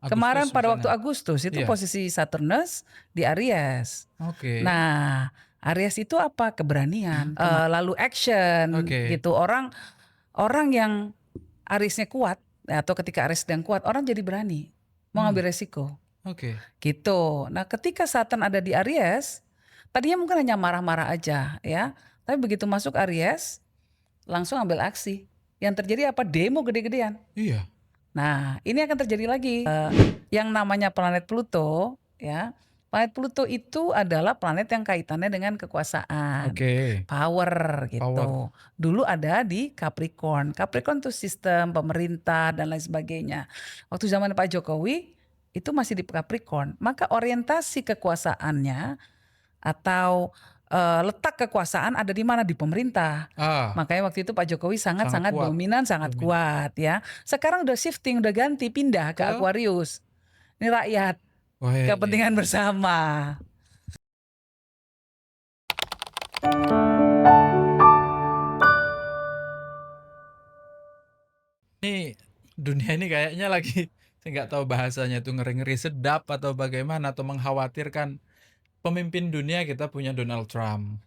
Kemarin Agustus pada waktu misalnya? Agustus itu Iya. posisi Saturnus di Aries. Oke. Nah, Aries itu apa? Keberanian, lalu action Oke. gitu. Orang orang yang Ariesnya kuat atau ketika Aries sedang kuat, orang jadi berani mau Hmm, ngambil resiko oke. gitu. Nah, ketika Saturn ada di Aries, tadinya mungkin hanya marah-marah aja ya. Tapi begitu masuk Aries, langsung ambil aksi. Yang terjadi apa? Demo gede-gedean. Iya. Nah, ini akan terjadi lagi. Yang namanya planet Pluto, ya. Planet Pluto itu adalah planet yang kaitannya dengan kekuasaan, Oke. power Power. gitu. Dulu ada di Capricorn. Capricorn itu sistem pemerintah dan lain sebagainya. Waktu zaman Pak Jokowi itu masih di Capricorn. Maka orientasi kekuasaannya atau letak kekuasaan ada di mana? Di pemerintah. Ah, Makanya waktu itu Pak Jokowi sangat sangat-sangat kuat. dominan, sangat Dominan. kuat ya. Sekarang udah shifting, udah ganti, pindah ke Ke? Aquarius. Ini rakyat, Oh iya, iya. kepentingan bersama. Ini dunia ini kayaknya lagi saya nggak tahu bahasanya tuh ngeri-ngeri sedap atau bagaimana atau mengkhawatirkan. Pemimpin dunia kita punya Donald Trump.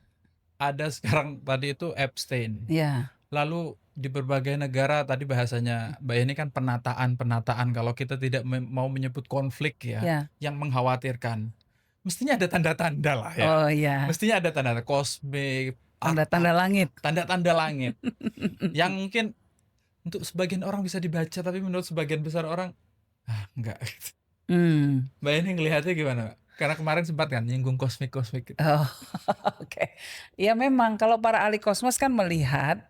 Ada sekarang tadi itu Epstein. Ya, Lalu di berbagai negara tadi bahasanya Mbak ini kan penataan-penataan kalau kita tidak mau menyebut konflik ya, ya. yang mengkhawatirkan. Mestinya ada tanda-tanda lah ya. Oh ya, Mestinya ada tanda-tanda kosmik, tanda-tanda langit. tanda-tanda langit. Yang mungkin untuk sebagian orang bisa dibaca, tapi menurut sebagian besar orang, enggak. Mbak ini ngelihatnya gimana, Mbak? Karena kemarin sempat kan nyinggung kosmik-kosmik gitu. Oh, oke. Ya memang kalau para ahli kosmos kan melihat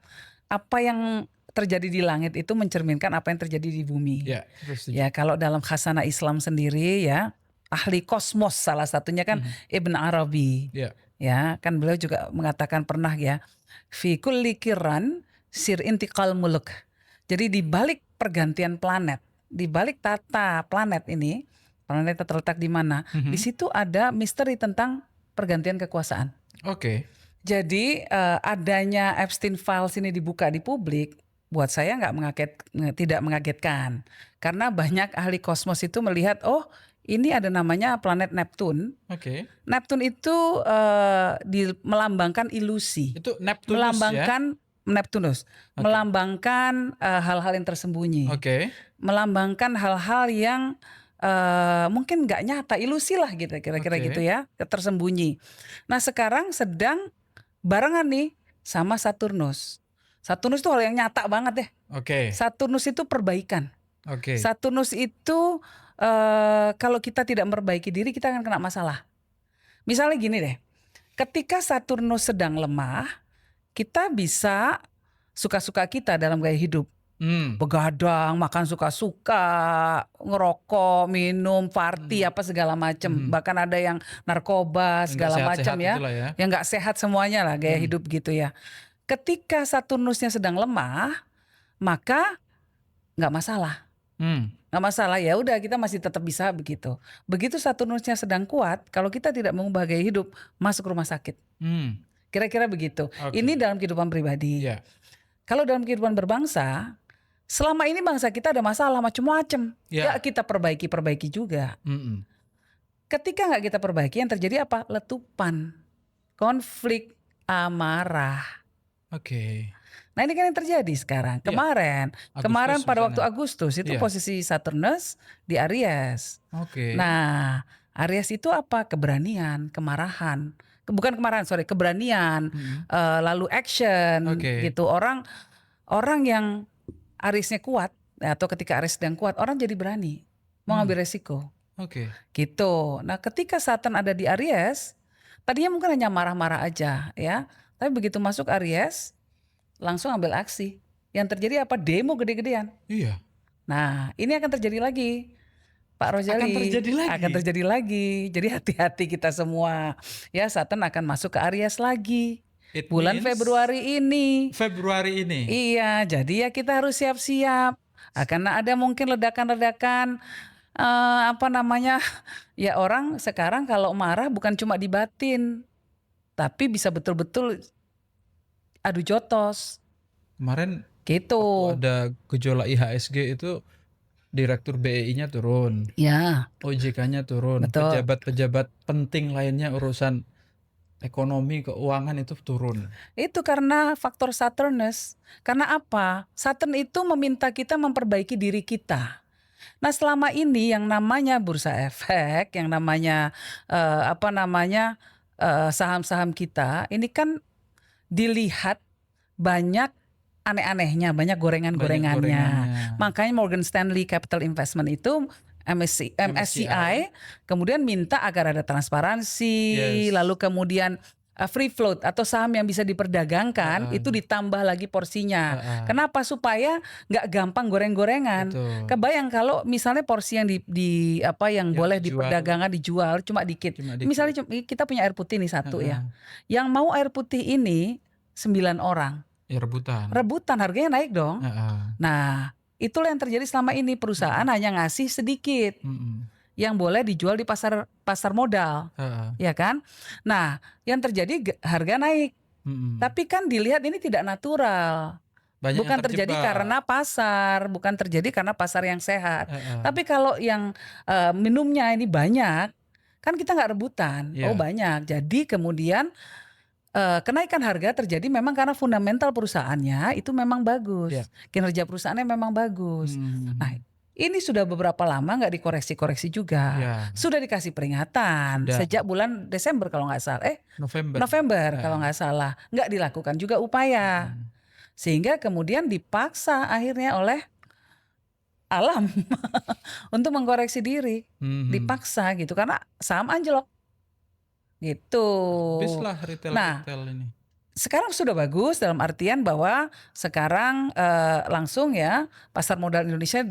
apa yang terjadi di langit itu mencerminkan apa yang terjadi di bumi. Ya, aku setuju. Ya kalau dalam khasanah Islam sendiri ya, ahli kosmos salah satunya kan Ibn Arabi. Ya, Ya, kan beliau juga mengatakan pernah ya, fi kulli kiran sir intiqal muluk. Jadi di balik pergantian planet, di balik tata planet ini, planet terletak di mana? Di situ ada misteri tentang pergantian kekuasaan. oke. Jadi adanya Epstein Files ini dibuka di publik, buat saya tidak mengagetkan, karena banyak ahli kosmos itu melihat, oh ini ada namanya planet Neptune. Oke. Neptune itu melambangkan ilusi, Itu Neptunus ya? melambangkan Neptunus, Oke. melambangkan hal-hal yang tersembunyi, Oke. melambangkan hal-hal yang mungkin nggak nyata, ilusi lah gitu, kira-kira Oke. gitu ya, tersembunyi. Nah sekarang sedang barengan nih sama Saturnus. Saturnus itu hal yang nyata banget deh. Oke. Saturnus itu perbaikan. Oke. Saturnus itu kalau kita tidak memperbaiki diri kita akan kena masalah. Misalnya gini deh, ketika Saturnus sedang lemah, kita bisa suka-suka kita dalam gaya hidup. Begadang, makan suka-suka, ngerokok, minum, party apa segala macam. Bahkan ada yang narkoba Yang nggak segala macam sehat-sehat ya. itulah ya? Yang nggak sehat semuanya lah gaya hidup gitu ya. Ketika Saturnusnya sedang lemah, maka nggak masalah. Nggak masalah, ya udah kita masih tetap bisa begitu. Begitu Saturnusnya sedang kuat, kalau kita tidak mengubah gaya hidup, masuk rumah sakit. Kira-kira begitu. Oke. Ini dalam kehidupan pribadi. Ya. Kalau dalam kehidupan berbangsa, selama ini bangsa kita ada masalah macam-macam. Ya kita perbaiki juga. Ketika nggak kita perbaiki, yang terjadi apa? Letupan, konflik, amarah. Oke. Nah ini kan yang terjadi sekarang. Iya. Kemarin pada waktu misalnya. Agustus itu Iya. posisi Saturnus di Aries. Oke. Nah Aries itu apa? Keberanian, kemarahan. Bukan kemarahan, sorry, keberanian, lalu action Oke. gitu. Orang yang Ariesnya kuat atau ketika Aries sedang kuat, orang jadi berani mau ngambil resiko. Oke. Gitu. Nah ketika Saturn ada di Aries, tadinya mungkin hanya marah-marah aja ya. Tapi begitu masuk Aries, langsung ambil aksi. Yang terjadi apa? Demo gede-gedean. Iya. Nah ini akan terjadi lagi, Pak Rozali. Akan terjadi lagi? Akan terjadi lagi. Jadi hati-hati kita semua. Ya Saturn akan masuk ke Aries lagi. It Bulan means Februari ini. Februari ini? Iya, jadi ya kita harus siap-siap. Karena ada mungkin ledakan-ledakan, ya orang sekarang kalau marah bukan cuma di batin, tapi bisa betul-betul adu jotos. Kemarin Gitu. waktu ada gejolak IHSG itu Direktur BEI-nya turun, Ya, OJK-nya turun, betul. pejabat-pejabat penting lainnya urusan ekonomi, keuangan itu turun. Itu karena faktor Saturnus. Karena apa? Saturn itu meminta kita memperbaiki diri kita. Nah, selama ini yang namanya bursa efek, yang namanya saham-saham kita, ini kan dilihat banyak aneh-anehnya, banyak Banyak gorengan-gorengannya. gorengannya. Makanya Morgan Stanley Capital Investment itu MSCI kemudian minta agar ada transparansi, Yes. lalu kemudian free float atau saham yang bisa diperdagangkan itu ditambah lagi porsinya. Kenapa? Supaya nggak gampang goreng-gorengan. Betul. Kebayang kalau misalnya porsi yang yang boleh dijual. diperdagangkan dijual cuma dikit. Cuma dikit. Misalnya kita punya air putih nih satu ya. Yang mau air putih ini 9 orang. Ya rebutan. Rebutan, harganya naik dong. Nah, itulah yang terjadi selama ini. Perusahaan hanya ngasih sedikit yang boleh dijual di pasar modal, ya kan? Nah, yang terjadi harga naik. Tapi kan dilihat ini tidak natural. Banyak Bukan yang terjadi terjebak. karena pasar, bukan terjadi karena pasar yang sehat. Tapi kalau yang minumnya ini banyak, kan kita nggak rebutan. Iya. Oh banyak. Jadi kemudian kenaikan harga terjadi memang karena fundamental perusahaannya itu memang bagus. Iya. Kinerja perusahaannya memang bagus. Nah, ini sudah beberapa lama nggak dikoreksi-koreksi juga. Iya. Sudah dikasih peringatan Sudah. sejak bulan Desember kalau nggak salah. November. Kalau nggak salah. Nggak dilakukan juga upaya. Sehingga kemudian dipaksa akhirnya oleh alam untuk mengkoreksi diri. Dipaksa gitu karena saham anjlok. Gitu. Habislah retail ini. Sekarang sudah bagus dalam artian bahwa sekarang langsung ya pasar modal Indonesia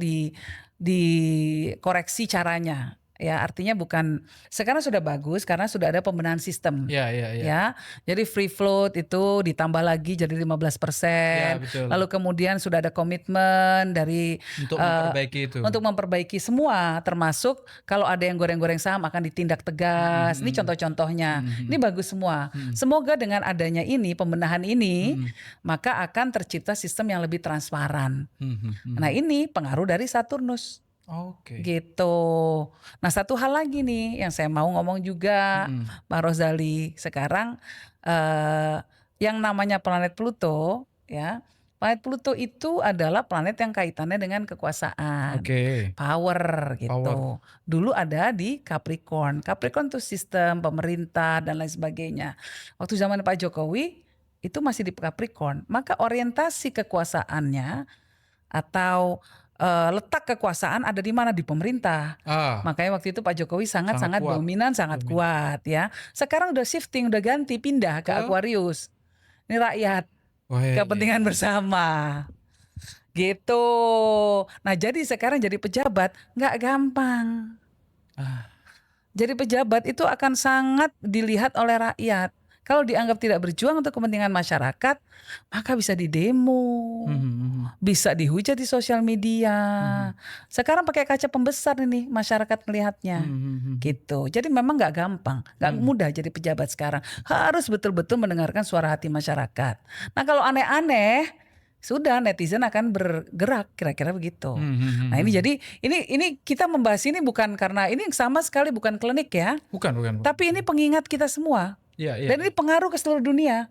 dikoreksi caranya. Ya, artinya bukan sekarang sudah bagus karena sudah ada pembenahan sistem. Ya. Ya, jadi free float itu ditambah lagi jadi 15%. Ya, betul. Lalu kemudian sudah ada komitmen dari Untuk memperbaiki itu. untuk memperbaiki semua, termasuk kalau ada yang goreng-goreng saham akan ditindak tegas. Ini contoh-contohnya. Ini bagus semua. Semoga dengan adanya ini, pembenahan ini, maka akan tercipta sistem yang lebih transparan. Nah, ini pengaruh dari Saturnus. Oke. Gitu. Nah, satu hal lagi nih yang saya mau ngomong juga, Pak Rozali. Sekarang yang namanya planet Pluto, ya. Planet Pluto itu adalah planet yang kaitannya dengan kekuasaan, Oke. power gitu. Dulu ada di Capricorn. Capricorn itu sistem pemerintah dan lain sebagainya. Waktu zaman Pak Jokowi itu masih di Capricorn. Maka orientasi kekuasaannya atau letak kekuasaan ada di mana? Di pemerintah. Makanya waktu itu Pak Jokowi sangat kuat. dominan, sangat kuat ya. Sekarang udah shifting, udah ganti, pindah ke Aquarius. Ini rakyat. Kepentingan bersama. Gitu. Nah, jadi sekarang jadi pejabat nggak gampang. Jadi pejabat itu akan sangat dilihat oleh rakyat. Kalau dianggap tidak berjuang untuk kepentingan masyarakat, maka bisa didemo, bisa dihujat di sosial media. Sekarang pakai kaca pembesar ini masyarakat melihatnya, gitu. Jadi memang nggak gampang, nggak mudah jadi pejabat sekarang. Harus betul-betul mendengarkan suara hati masyarakat. Nah, kalau aneh-aneh, sudah netizen akan bergerak, kira-kira begitu. Nah, ini jadi ini kita membahas ini bukan karena ini sama sekali bukan klinik ya. Bukan. Tapi ini pengingat kita semua. Iya. Dan ini pengaruh ke seluruh dunia.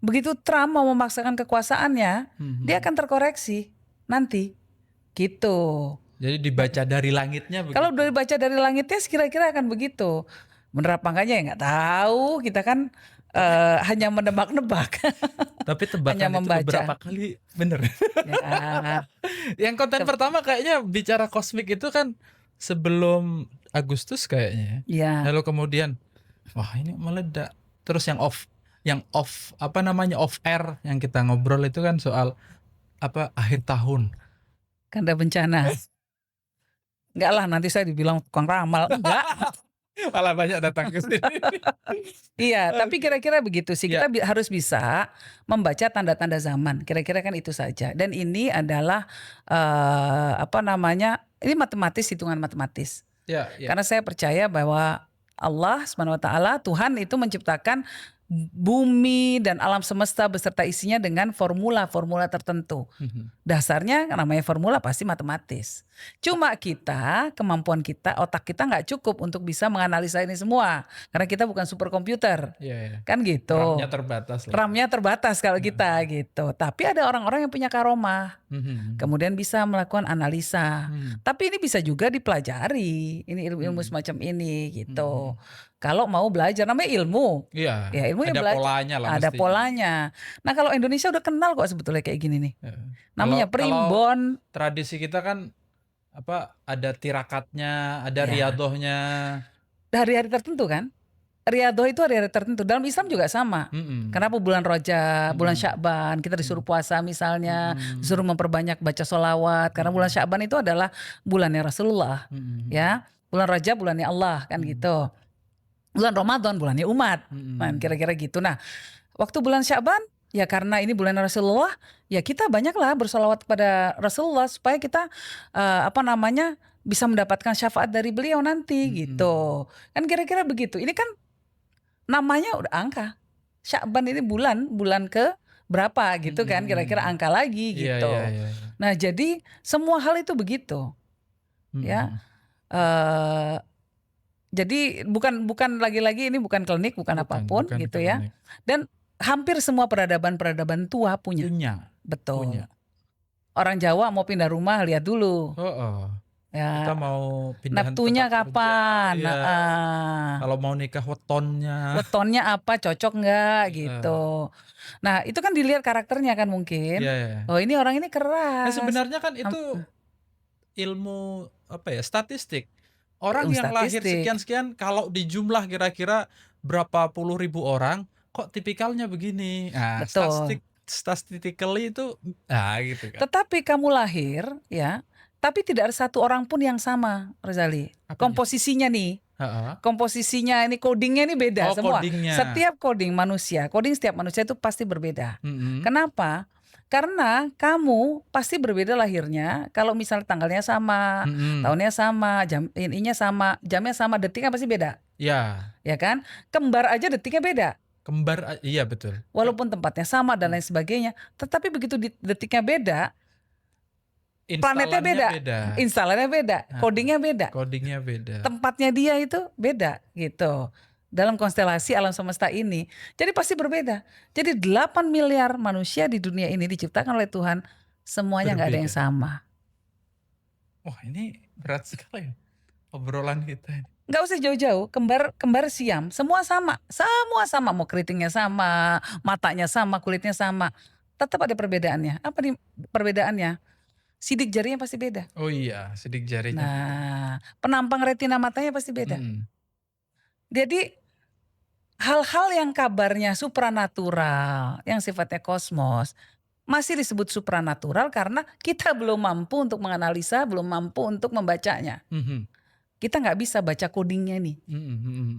Begitu Trump mau memaksakan kekuasaannya, dia akan terkoreksi nanti. Gitu. Jadi dibaca dari langitnya begitu. Kalau dibaca dari langitnya kira-kira akan begitu. Bener apa enggaknya ya nggak tahu. Kita kan hanya menebak-nebak. Tapi tebakan itu beberapa kali bener. Ya. Yang konten pertama kayaknya bicara kosmik itu kan sebelum Agustus kayaknya. Ya. Lalu kemudian wah ini meledak. Terus yang off air yang kita ngobrol itu kan soal akhir tahun. Kan ada bencana. Enggak lah, nanti saya dibilang tukang ramal. Enggak. Malah banyak datang ke sini. Iya, tapi kira-kira begitu sih. Kita harus bisa membaca tanda-tanda zaman. Kira-kira kan itu saja. Dan ini adalah ini matematis, hitungan matematis. Ya. Karena saya percaya bahwa Allah SWT, Tuhan itu menciptakan bumi dan alam semesta beserta isinya dengan formula-formula tertentu. Dasarnya namanya formula pasti matematis. Cuma kita, kemampuan kita, otak kita nggak cukup untuk bisa menganalisa ini semua. Karena kita bukan superkomputer. Iya, iya. Kan gitu. RAM-nya terbatas lah. RAM-nya terbatas kalau kita gitu. Tapi ada orang-orang yang punya karomah. Mhm. Kemudian bisa melakukan analisa. Tapi ini bisa juga dipelajari. Ini ilmu-ilmu semacam ini gitu. Kalau mau belajar, namanya ilmu. Iya, Ya ilmu yang ada belajar. polanya lah Ada mestinya. polanya. Nah kalau Indonesia udah kenal kok sebetulnya kayak gini nih. Heeh. Namanya Kalau primbon. tradisi kita kan ada tirakatnya, ada Ya. riadohnya. Hari-hari tertentu kan. Riadoh itu hari-hari tertentu. Dalam Islam juga sama. Kenapa bulan Rajab, bulan Sya'ban kita disuruh puasa misalnya, disuruh memperbanyak baca sholawat. Karena bulan Sya'ban itu adalah bulannya Rasulullah, ya. Bulan Rajab bulannya Allah kan gitu. Bulan Ramadan bulannya umat, nah, kira-kira gitu. Nah, waktu bulan Sya'ban ya karena ini bulan Rasulullah, ya kita banyaklah bersolawat kepada Rasulullah supaya kita bisa mendapatkan syafaat dari beliau nanti gitu. Kan kira-kira begitu. Ini kan namanya udah angka. Sya'ban ini bulan ke berapa gitu kan, kira-kira angka lagi Iya, gitu. iya, iya. Nah, jadi semua hal itu begitu. Ya. Jadi bukan lagi-lagi ini bukan klinik, bukan apapun gitu ya. klinik. Dan hampir semua peradaban-peradaban tua punya. Betul. Punya. Orang Jawa mau pindah rumah lihat dulu. Kita Ya. mau pindahan Neptunya tempat kerja, kapan? iya. Kalau mau nikah wetonnya. Wetonnya apa, cocok nggak gitu. Nah itu kan dilihat karakternya kan mungkin. Iya. Oh ini orang ini keras. Nah, sebenarnya kan itu ilmu statistik. Orang yang lahir sekian-sekian kalau dijumlah kira-kira berapa puluh ribu orang, kok tipikalnya begini. Nah, Betul. statistically itu gitu kan. Tetapi kamu lahir ya, tapi tidak ada satu orang pun yang sama, Rozali. Komposisinya nih. Komposisinya ini, codingnya ini beda semua. Codingnya. Setiap coding setiap manusia itu pasti berbeda. Kenapa? Karena kamu pasti berbeda lahirnya. Kalau misalnya tanggalnya sama, tahunnya sama, ininya sama, jamnya sama, detiknya pasti beda. Ya. Ya kan? Kembar aja detiknya beda. Iya betul. Walaupun tempatnya sama dan lain sebagainya, tetapi begitu detiknya beda, planetnya beda, instalannya beda, codingnya beda, tempatnya dia itu beda gitu. Dalam konstelasi alam semesta ini, jadi pasti berbeda. Jadi 8 miliar manusia di dunia ini diciptakan oleh Tuhan, semuanya nggak ada yang sama. Wah ini berat sekali obrolan kita ini. Nggak usah jauh-jauh, kembar Siam, semua sama, mau keritingnya sama, matanya sama, kulitnya sama, tetap ada perbedaannya. Apa nih perbedaannya? Sidik jarinya pasti beda. Oh iya, sidik jarinya. Nah, penampang retina matanya pasti beda. Jadi hal-hal yang kabarnya supranatural, yang sifatnya kosmos, masih disebut supranatural karena kita belum mampu untuk menganalisa, belum mampu untuk membacanya. Kita nggak bisa baca codingnya nih,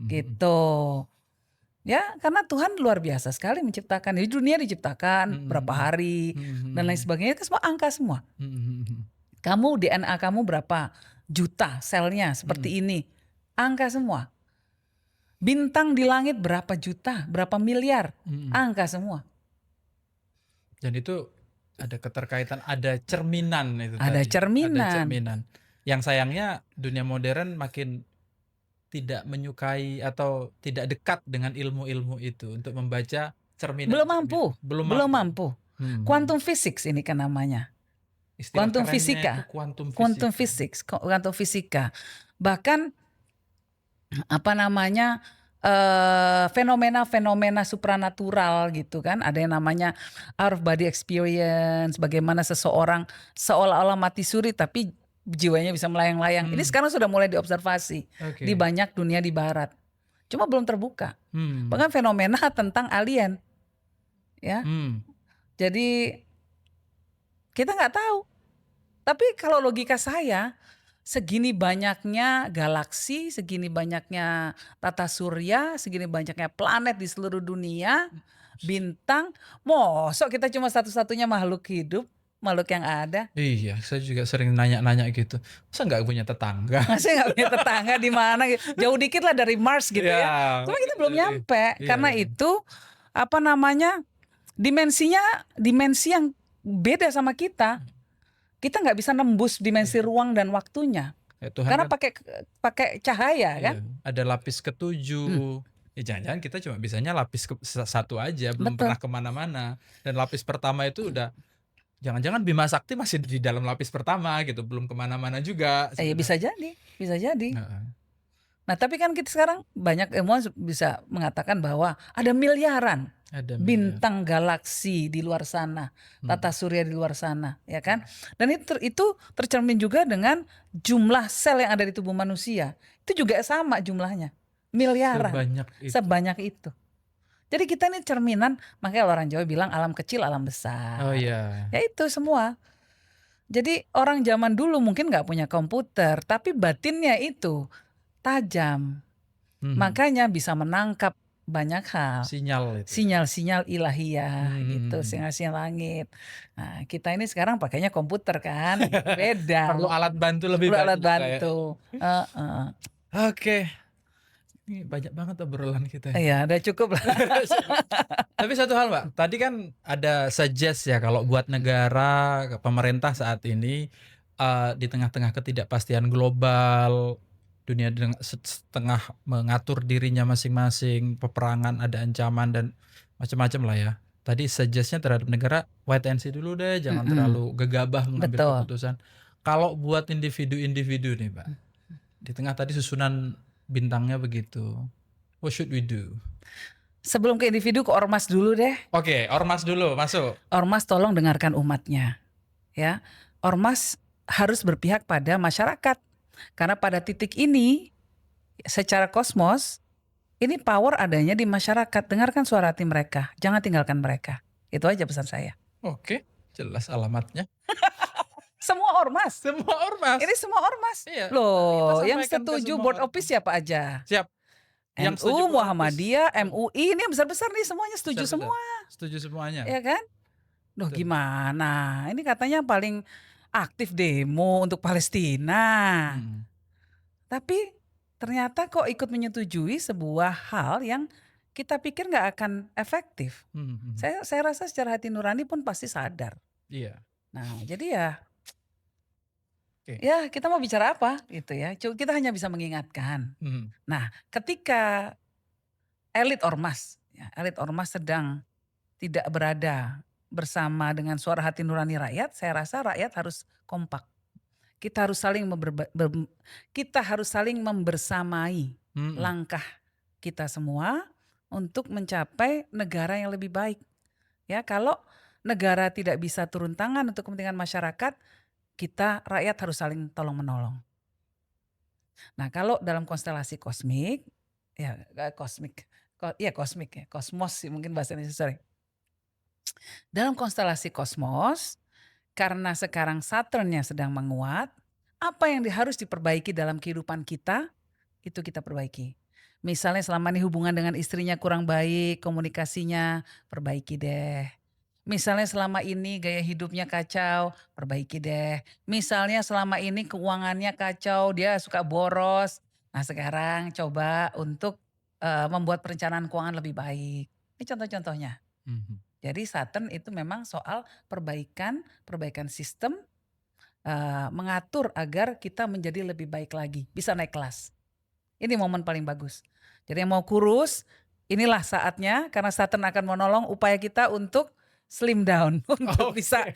gitu. Ya, karena Tuhan luar biasa sekali menciptakan. Di dunia diciptakan berapa hari dan lain sebagainya, itu semua angka semua. Kamu DNA kamu berapa juta selnya seperti ini, angka semua. Bintang di langit berapa juta, berapa miliar, angka semua. Dan itu ada keterkaitan, ada cerminan itu ada tadi. Cerminan. Ada cerminan. Yang sayangnya dunia modern makin tidak menyukai atau tidak dekat dengan ilmu-ilmu itu untuk membaca cerminan. Belum mampu. Quantum physics ini kan namanya. Quantum fisika. Quantum fisika. Bahkan fenomena-fenomena supranatural gitu kan. Ada yang namanya out of body experience, bagaimana seseorang seolah-olah mati suri tapi jiwanya bisa melayang-layang. Ini sekarang sudah mulai diobservasi di banyak dunia di barat. Cuma belum terbuka. Bahkan fenomena tentang alien. Ya. Jadi kita nggak tahu. Tapi kalau logika saya, segini banyaknya galaksi, segini banyaknya tata surya, segini banyaknya planet di seluruh dunia, bintang, mosok kita cuma satu-satunya makhluk hidup, makhluk yang ada. Iya, saya juga sering nanya-nanya gitu. Masa nggak punya tetangga? Masa nggak punya tetangga di mana? Jauh dikit lah dari Mars gitu ya. Cuma kita belum nyampe. Karena itu dimensi yang beda sama kita. kita nggak bisa nembus dimensi Iya. ruang dan waktunya Ya, Tuhan karena kan pakai cahaya kan. ada lapis Hmm, ketujuh. Ya jangan-jangan kita cuma bisanya lapis satu aja, belum betul. pernah kemana-mana. Dan lapis pertama itu udah, jangan-jangan Bima Sakti masih di dalam lapis pertama gitu, belum kemana-mana juga Ya sebenarnya. bisa jadi, bisa jadi. Heeh. Nah tapi kan kita sekarang banyak ilmuwan bisa mengatakan bahwa ada miliaran Ada miliar. bintang galaksi di luar sana, tata surya di luar sana, ya kan? Dan itu tercermin juga dengan jumlah sel yang ada di tubuh manusia. Itu juga sama jumlahnya, miliaran, Sebanyak itu. sebanyak itu. Jadi kita ini cerminan, makanya orang Jawa bilang alam kecil, alam besar. Oh iya. Ya itu semua. Jadi orang zaman dulu mungkin nggak punya komputer, tapi batinnya itu tajam. Makanya bisa menangkap banyak hal. Sinyal itu. Sinyal-sinyal ilahiyah gitu, Hmm. sinyal-sinyal langit. Nah, kita ini sekarang pakainya komputer kan, beda. Perlu alat bantu lebih Perlu banyak alat juga ya. bantu. Heeh. Oke. Ini banyak banget obrolan kita. Iya, udah cukup lah. Tapi satu hal Mbak, tadi kan ada suggest ya kalau buat negara, pemerintah saat ini di tengah-tengah ketidakpastian global, dunia setengah mengatur dirinya masing-masing, peperangan, ada ancaman dan macam-macam lah ya. Tadi suggestnya terhadap negara wait and see dulu deh, jangan terlalu gegabah mengambil Betul. keputusan. Kalau buat individu-individu nih Mbak, di tengah tadi susunan bintangnya begitu, what should we do? Sebelum ke individu, ke ormas dulu deh. Oke, ormas dulu masuk. Ormas tolong dengarkan umatnya, ya. Ormas harus berpihak pada masyarakat, karena pada titik ini, secara kosmos, ini power adanya di masyarakat. Dengarkan suara hati mereka, jangan tinggalkan mereka. Itu aja pesan saya. Oke, jelas alamatnya. Semua ormas. Semua ormas. Ini semua ormas. Iya, Loh, kita yang sampaikan ke setuju semua board ormas. office siapa aja? Siap. Yang setuju NU, board Muhammadiyah, office. MUI, ini yang besar-besar nih semuanya setuju Besar-besar. semua. Setuju semuanya. Ya kan? Loh Betul. gimana? Ini katanya paling aktif demo untuk Palestina. Tapi ternyata kok ikut menyetujui sebuah hal yang kita pikir nggak akan efektif. Saya rasa secara hati nurani pun pasti sadar. Iya. Nah, jadi ya, Oke. ya kita mau bicara apa gitu ya. Kita hanya bisa mengingatkan. Nah, ketika elit ormas sedang tidak berada bersama dengan suara hati nurani rakyat, saya rasa rakyat harus kompak. Kita harus saling membersamai langkah kita semua untuk mencapai negara yang lebih baik. Ya, kalau negara tidak bisa turun tangan untuk kepentingan masyarakat, kita rakyat harus saling tolong menolong. Nah, kalau dalam konstelasi kosmik, kosmos sih mungkin bahasa Indonesia, sorry. Dalam konstelasi kosmos, karena sekarang Saturnnya sedang menguat, apa yang harus diperbaiki dalam kehidupan kita, itu kita perbaiki. Misalnya selama ini hubungan dengan istrinya kurang baik, komunikasinya perbaiki deh. Misalnya selama ini gaya hidupnya kacau, perbaiki deh. Misalnya selama ini keuangannya kacau, dia suka boros. Nah sekarang coba untuk membuat perencanaan keuangan lebih baik. Ini contoh-contohnya. Jadi Saturn itu memang soal perbaikan sistem, mengatur agar kita menjadi lebih baik lagi, bisa naik kelas. Ini momen paling bagus. Jadi yang mau kurus, inilah saatnya karena Saturn akan menolong upaya kita untuk slim down, untuk bisa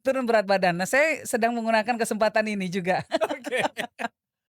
turun berat badan. Nah, saya sedang menggunakan kesempatan ini juga.